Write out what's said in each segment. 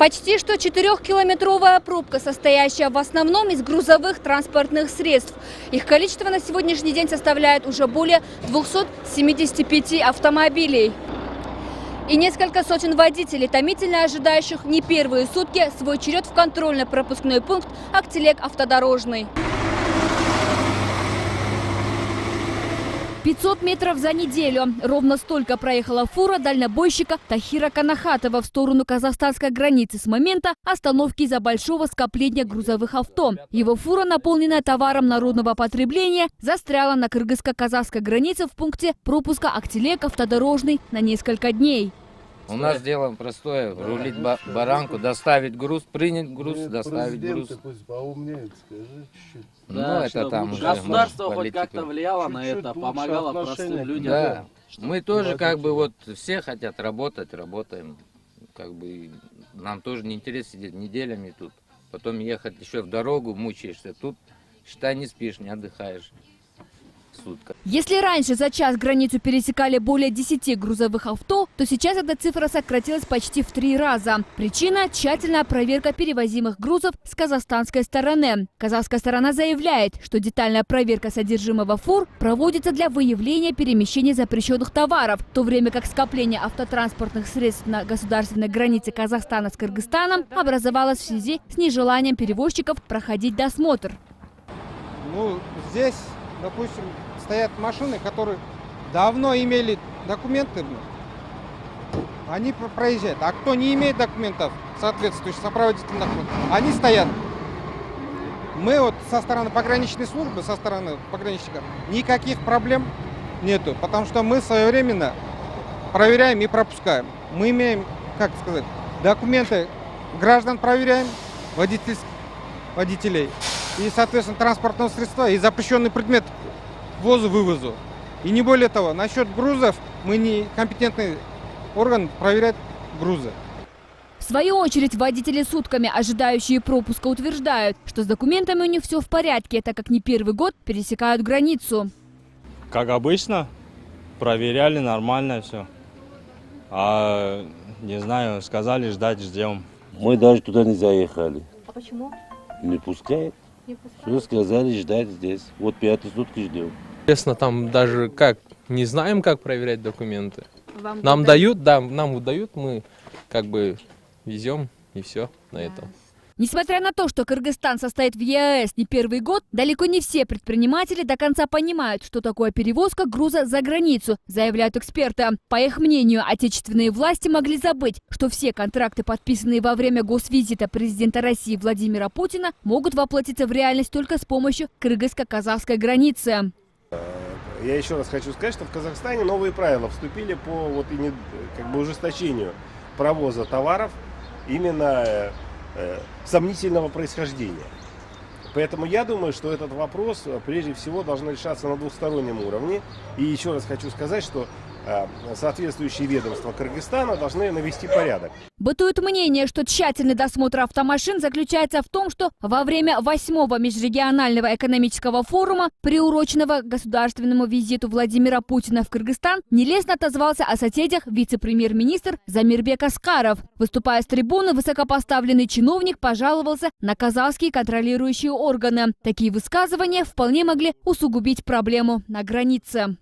Почти что 4-километровая пробка, состоящая в основном из грузовых транспортных средств. Их количество на сегодняшний день составляет уже более 275 автомобилей. И несколько сотен водителей, томительно ожидающих не первые сутки свой черед в контрольно-пропускной пункт Актелек-Автодорожный. 500 метров за неделю. Ровно столько проехала фура дальнобойщика Тахира Канахатова в сторону казахстанской границы с момента остановки из-за большого скопления грузовых авто. Его фура, наполненная товаром народного потребления, застряла на кыргызско-казахской границе в пункте пропуска Актелек-Автодорожный на несколько дней. У нас дело простое: рулить баранку, доставить груз, принять груз, доставить груз. Ну, да, это там уже государство хоть как-то влияло на это, помогало простым людям. Да, мы тоже как бы вот все хотят работать, работаем. Как бы нам тоже не интересно сидеть неделями тут. Потом ехать еще в дорогу, мучаешься. Тут, считай, не спишь, не отдыхаешь. Сутка. Если раньше за час границу пересекали более 10 грузовых авто, то сейчас эта цифра сократилась почти в 3 раза. Причина – тщательная проверка перевозимых грузов с казахстанской стороны. Казахская сторона заявляет, что детальная проверка содержимого фур проводится для выявления перемещения запрещенных товаров, в то время как скопление автотранспортных средств на государственной границе Казахстана с Кыргызстаном образовалось в связи с нежеланием перевозчиков проходить досмотр. Ну, здесь, допустим, стоят машины, которые давно имели документы, они проезжают. А кто не имеет документов, соответствующих сопроводительных документов, они стоят. Мы вот со стороны пограничной службы, со стороны пограничника, никаких проблем нету, потому что мы своевременно проверяем и пропускаем. Мы имеем, как сказать, документы граждан проверяем, водителей, и, соответственно, транспортного средства и запрещенный предмет ввозу-вывозу. И не более того, насчет грузов мы не компетентный орган проверять грузы. В свою очередь, водители сутками, ожидающие пропуска, утверждают, что с документами у них все в порядке, так как не первый год пересекают границу. Как обычно, проверяли нормально все. А не знаю, сказали ждать, ждем. Мы даже туда не заехали. А почему? Не пускают. Все сказали ждать здесь. Вот 5-й сутки ждем. Честно, там даже как, не знаем, как проверять документы. Нам дают, да, нам выдают, мы как бы везем и все на этом. Несмотря на то, что Кыргызстан состоит в ЕАЭС не первый год, далеко не все предприниматели до конца понимают, что такое перевозка груза за границу, заявляют эксперты. По их мнению, отечественные власти могли забыть, что все контракты, подписанные во время госвизита президента России Владимира Путина, могут воплотиться в реальность только с помощью кыргызско-казахской границы. Я еще раз хочу сказать, что в Казахстане новые правила вступили по как бы ужесточению провоза товаров именно сомнительного происхождения. Поэтому я думаю, что этот вопрос прежде всего должен решаться на двухстороннем уровне. И еще раз хочу сказать, что соответствующие ведомства Кыргызстана должны навести порядок. Бытует мнение, что тщательный досмотр автомашин заключается в том, что во время 8-го межрегионального экономического форума, приуроченного государственному визиту Владимира Путина в Кыргызстан, нелестно отозвался о соседях вице-премьер-министр Замирбек Аскаров. Выступая с трибуны, высокопоставленный чиновник пожаловался на казахские контролирующие органы. Такие высказывания вполне могли усугубить проблему на границе.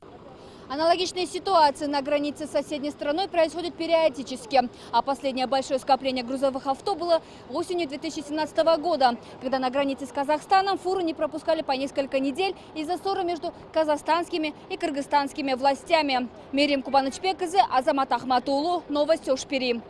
Аналогичные ситуации на границе с соседней страной происходят периодически. А последнее большое скопление грузовых авто было осенью 2017 года, когда на границе с Казахстаном фуры не пропускали по несколько недель из-за ссоры между казахстанскими и кыргызстанскими властями. Мерим Кубанычбекызы, Азамат Ахматулу, новости Ошпири.